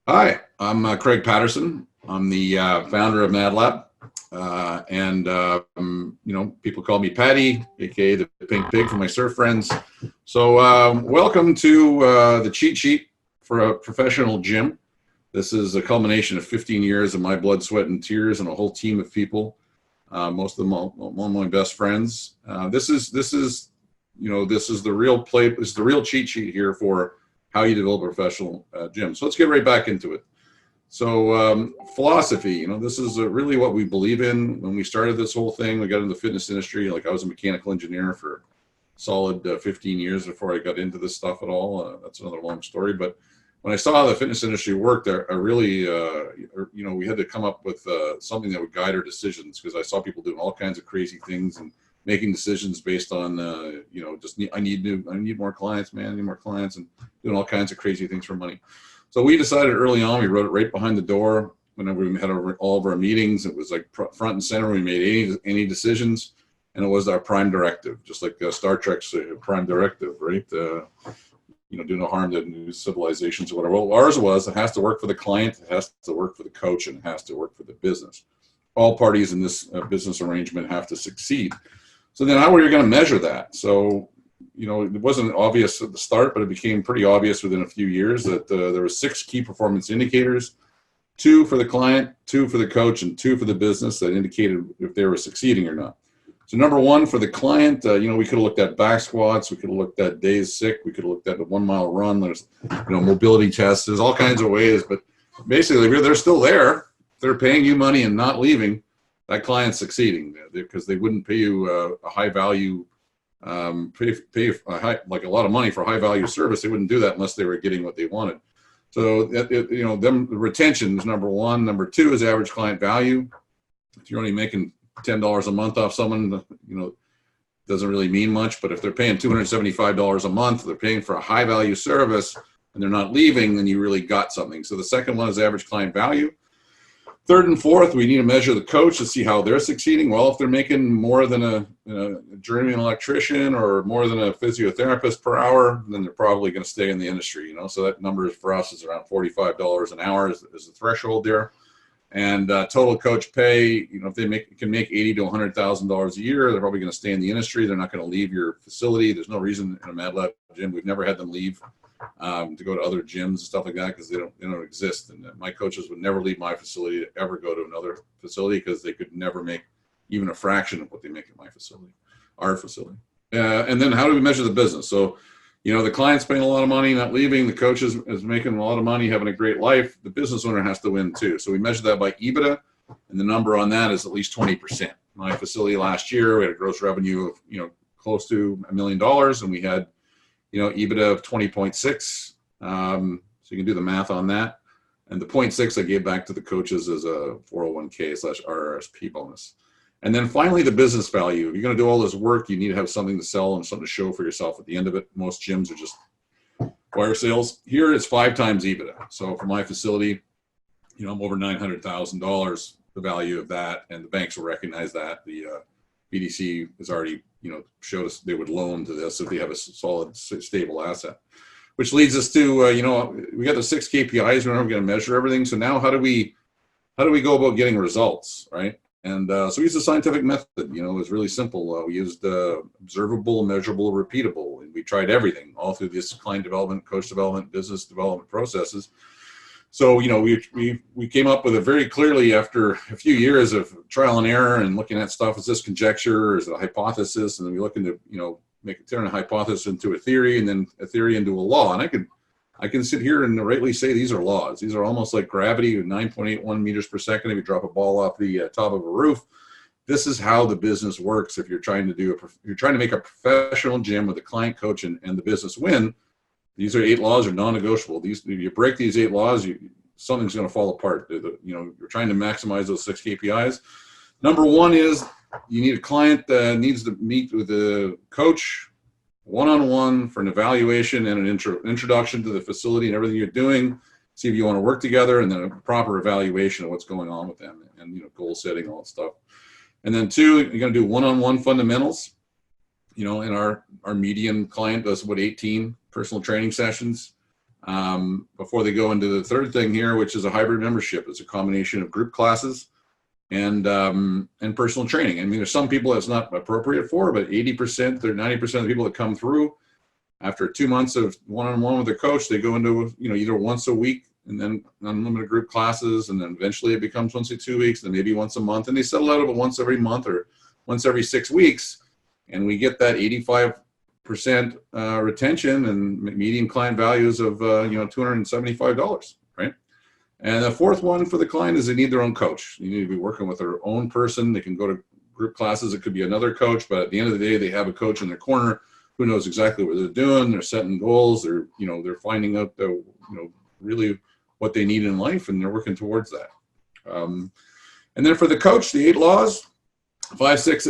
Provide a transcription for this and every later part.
Hi, I'm Craig Patterson. I'm the founder of Madlab, and people call me Patty, aka the Pink Pig for my surf friends. So, welcome to the cheat sheet for a professional gym. This is a culmination of 15 years of my blood, sweat, and tears, and a whole team of people. Most of them, one of my best friends. This is the real play. This is the real cheat sheet here for how you develop a professional gym. So let's get right back into it. So philosophy, this is really what we believe in. When we started this whole thing, we got into the fitness industry. Like I was a mechanical engineer for solid 15 years before I got into this stuff at all. That's another long story. But when I saw how the fitness industry worked, I really, we had to come up with something that would guide our decisions, because I saw people doing all kinds of crazy things and making decisions based on, I need more clients, man, I need more clients, and doing all kinds of crazy things for money. So we decided early on, we wrote it right behind the door whenever we had all of our meetings. It was like front and center. We made any decisions, and it was our prime directive, just like Star Trek's prime directive, right? Do no harm to new civilizations or whatever. Well, ours was, it has to work for the client, it has to work for the coach, and it has to work for the business. All parties in this business arrangement have to succeed. So then how are you going to measure that? So, it wasn't obvious at the start, but it became pretty obvious within a few years that there were 6 key performance indicators, 2 for the client, 2 for the coach, and 2 for the business, that indicated if they were succeeding or not. So number 1 for the client, we could have looked at back squats, we could have looked at days sick, we could have looked at a 1-mile run. There's, mobility tests. There's all kinds of ways, but basically, if they're still there, if they're paying you money and not leaving, that client's succeeding, because they wouldn't pay you a high value, like a lot of money for high value service. They wouldn't do that unless they were getting what they wanted. So the retention is number 1. Number 2 is average client value. If you're only making $10 a month off someone, doesn't really mean much. But if they're paying $275 a month, they're paying for a high value service, and they're not leaving, then you really got something. So the second one is average client value. Third and fourth, we need to measure the coach to see how they're succeeding. Well, if they're making more than a journeyman electrician or more than a physiotherapist per hour, then they're probably going to stay in the industry. So that number for us is around $45 an hour is the threshold there. And total coach pay, if they can make $80,000 to $100,000 a year, they're probably going to stay in the industry. They're not going to leave your facility. There's no reason in a Madlab gym. We've never had them leave to go to other gyms and stuff like that, because they don't exist. And my coaches would never leave my facility to ever go to another facility, because they could never make even a fraction of what they make at my facility, our facility. And then how do we measure the business? So, the client's paying a lot of money, not leaving. The coach is making a lot of money, having a great life. The business owner has to win too. So we measure that by EBITDA, and the number on that is at least 20%. My facility last year, we had a gross revenue of, close to $1 million, and we had, EBITDA of 20.6. So you can do the math on that. And the 0.6 I gave back to the coaches as a 401k/RRSP bonus. And then finally, the business value. If you're going to do all this work, you need to have something to sell and something to show for yourself at the end of it. Most gyms are just wire sales. Here it's 5 times EBITDA. So for my facility, I'm over $900,000, the value of that, and the banks will recognize that. The BDC has already, showed us they would loan to this if they have a solid, stable asset. Which leads us to, we got the 6 KPIs. We're going to measure everything. So now how do we go about getting results, right? And so we used a scientific method. It was really simple. We used observable, measurable, repeatable. And we tried everything all through this client development, coach development, business development processes. So, we came up with it very clearly after a few years of trial and error and looking at stuff. Is this conjecture, or is it a hypothesis? And then we look into, turn a hypothesis into a theory, and then a theory into a law. And I can sit here and rightly say these are laws. These are almost like gravity, 9.81 meters per second. If you drop a ball off the top of a roof, this is how the business works. If you're trying to make a professional gym with the client, coach, and the business win, these are 8 laws are non-negotiable. If you break these 8 laws, something's going to fall apart. You're trying to maximize those 6 KPIs. Number 1 is you need a client that needs to meet with the coach one-on-one for an evaluation and an introduction to the facility and everything you're doing. See if you want to work together, and then a proper evaluation of what's going on with them, and goal setting, all that stuff. And then 2, you're going to do one-on-one fundamentals. And our median client does 18 personal training sessions. before they go into the third thing here, which is a hybrid membership. It's a combination of group classes and personal training. I mean, there's some people that's not appropriate for, but 80% or 90% of the people that come through after 2 months of one-on-one with their coach, they go into, either once a week and then unlimited group classes, and then eventually it becomes once every 2 weeks, and maybe once a month, and they settle out of it once every month or once every 6 weeks, and we get that 85% retention and median client values of $275, right? And the fourth one for the client is they need their own coach. You need to be working with their own person. They can go to group classes. It could be another coach, but at the end of the day, they have a coach in their corner who knows exactly what they're doing. They're setting goals. They're finding out really what they need in life, and they're working towards that. And then for the coach, the 8 laws, 5, 6,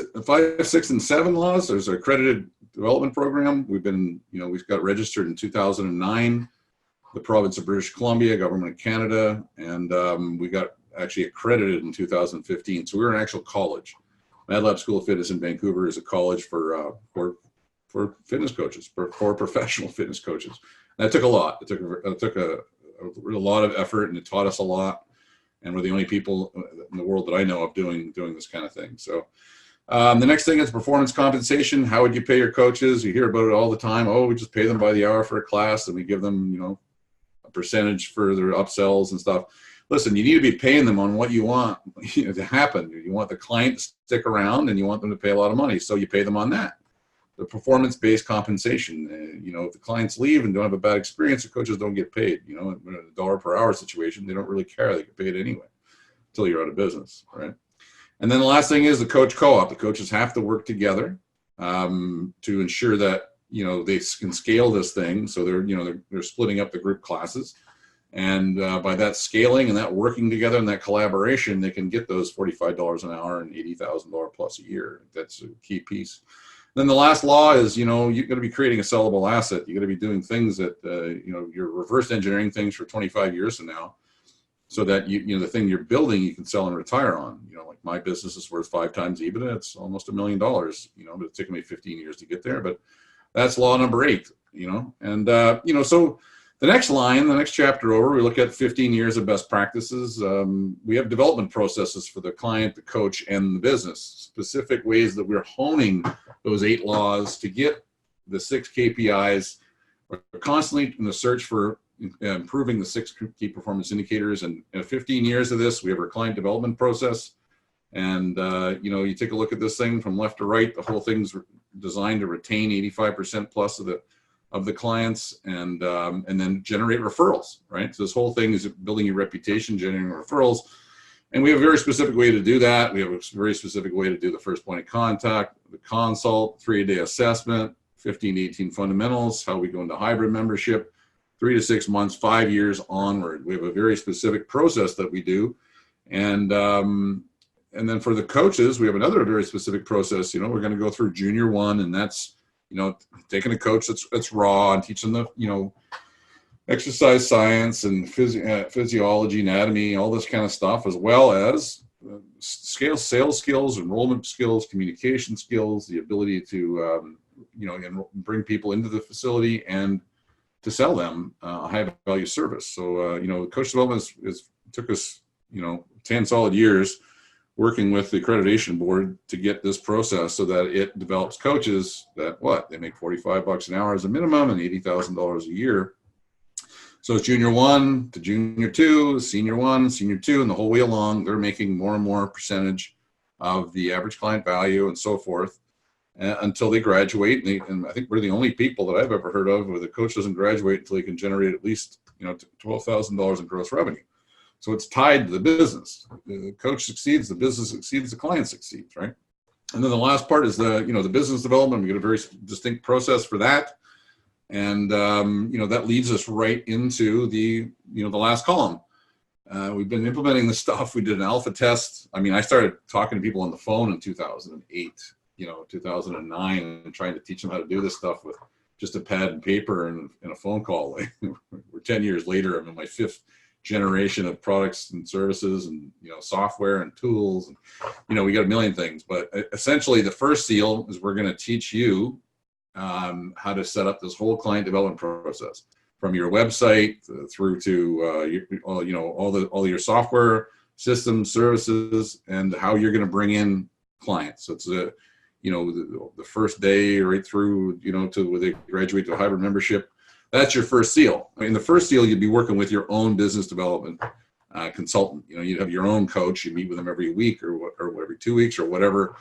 and 7 laws. There's an accredited development program. We've got registered in 2009, the province of British Columbia, government of Canada, and we got actually accredited in 2015. So we're an actual college. Madlab School of Fitness in Vancouver is a college for fitness coaches, for professional fitness coaches. And that took a lot. It took a lot of effort, and it taught us a lot. And we're the only people in the world that I know of doing this kind of thing. So the next thing is performance compensation. How would you pay your coaches? You hear about it all the time. Oh, we just pay them by the hour for a class, and we give them, a percentage for their upsells and stuff. Listen, you need to be paying them on what you want to happen. You want the client to stick around, and you want them to pay a lot of money. So you pay them on that. The performance-based compensation. If the clients leave and don't have a bad experience, the coaches don't get paid. In a $1 per hour situation, they don't really care. They get paid anyway until you're out of business, right? And then the last thing is the coach co-op. The coaches have to work together to ensure that they can scale this thing. So they're splitting up the group classes, and by that scaling and that working together and that collaboration, they can get those $45 an hour and $80,000 plus a year. That's a key piece. Then the last law is, you're going to be creating a sellable asset. You're going to be doing things that, you're reverse engineering things for 25 years from now, so that the thing you're building, you can sell and retire on. Like my business is worth 5 times EBITDA. It's almost $1 million, but it's taken me 15 years to get there. But that's law number 8, and, so the next chapter over, we look at 15 years of best practices. We have development processes for the client, the coach, and the business, specific ways that we're honing those 8 laws to get the 6 KPIs. We're constantly in the search for improving the 6 key performance indicators. And 15 years of this, we have our client development process. And, you take a look at this thing from left to right, the whole thing's designed to retain 85% plus of the clients, and then generate referrals, right? So this whole thing is building your reputation, generating referrals. And we have a very specific way to do that. We have a very specific way to do the first point of contact, the consult, 3-day assessment, 15 to 18 fundamentals, how we go into hybrid membership, 3 to 6 months, 5 years onward. We have a very specific process that we do. And then for the coaches, we have another very specific process. We're going to go through junior 1, and that's, taking a coach that's raw and teach them the, exercise science and physiology, anatomy, all this kind of stuff, as well as sales skills, enrollment skills, communication skills, the ability to, bring people into the facility and to sell them a high value service. So, coach development took us, 10 solid years working with the accreditation board to get this process so that it develops coaches that they make $45 an hour as a minimum and $80,000 a year. So it's junior 1 to junior 2, senior 1, senior 2, and the whole way along, they're making more and more percentage of the average client value and so forth until they graduate. And I think we're the only people that I've ever heard of where the coach doesn't graduate until he can generate at least $12,000 in gross revenue. So it's tied to the business. The coach succeeds, the business succeeds, the client succeeds, right? And then the last part is the business development. We get a very distinct process for that. And, that leads us right into the last column. We've been implementing this stuff. We did an alpha test. I started talking to people on the phone in 2008, 2009, and trying to teach them how to do this stuff with just a pad and paper and a phone call. We're 10 years later. I'm in my 5th generation of products and services and software and tools, and we got a million things. But essentially the first seal is we're going to teach you how to set up this whole client development process. from your website through to all your software systems, services, and how you're going to bring in clients. So it's the first day right through to where they graduate to a hybrid membership. That's your first seal. I mean, the first seal, you'd be working with your own business development consultant. You'd have your own coach. You meet with them every week or every 2 weeks or whatever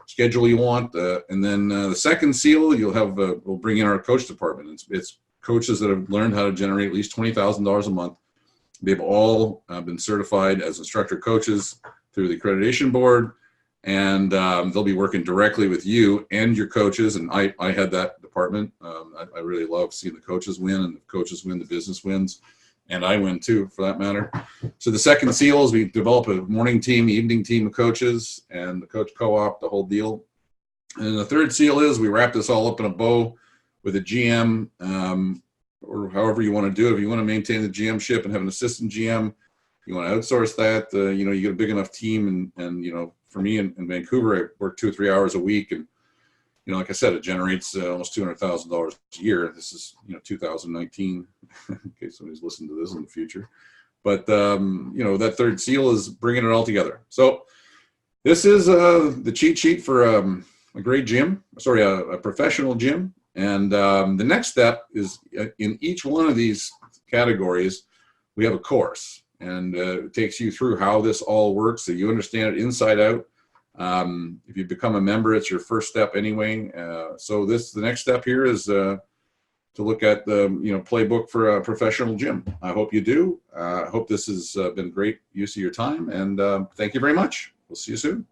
schedule you want. And then the second seal, we'll bring in our coach department. It's coaches that have learned how to generate at least $20,000 a month. They've all been certified as instructor coaches through the accreditation board, and they'll be working directly with you and your coaches. And I had that department. I really love seeing the coaches win, and the coaches win, the business wins, and I win too, for that matter. So the second seal is we develop a morning team, evening team of coaches, and the coach co-op, the whole deal. And the third seal is we wrap this all up in a bow with a GM, or however you want to do it. If you want to maintain the GM-ship and have an assistant GM, you want to outsource that, you get a big enough team, and for me in Vancouver, I work 2 or 3 hours a week, and like I said, it generates almost $200,000 a year. This is 2019, in case somebody's listening to this in the future. But that third seal is bringing it all together. So this is the cheat sheet for a great gym. Sorry, a professional gym. And the next step is in each one of these categories, we have a course, and it takes you through how this all works so you understand it inside out. If you become a member, it's your first step anyway. So the next step here is to look at the playbook for a professional gym. I hope you do. I hope this has been great use of your time, and thank you very much. We'll see you soon.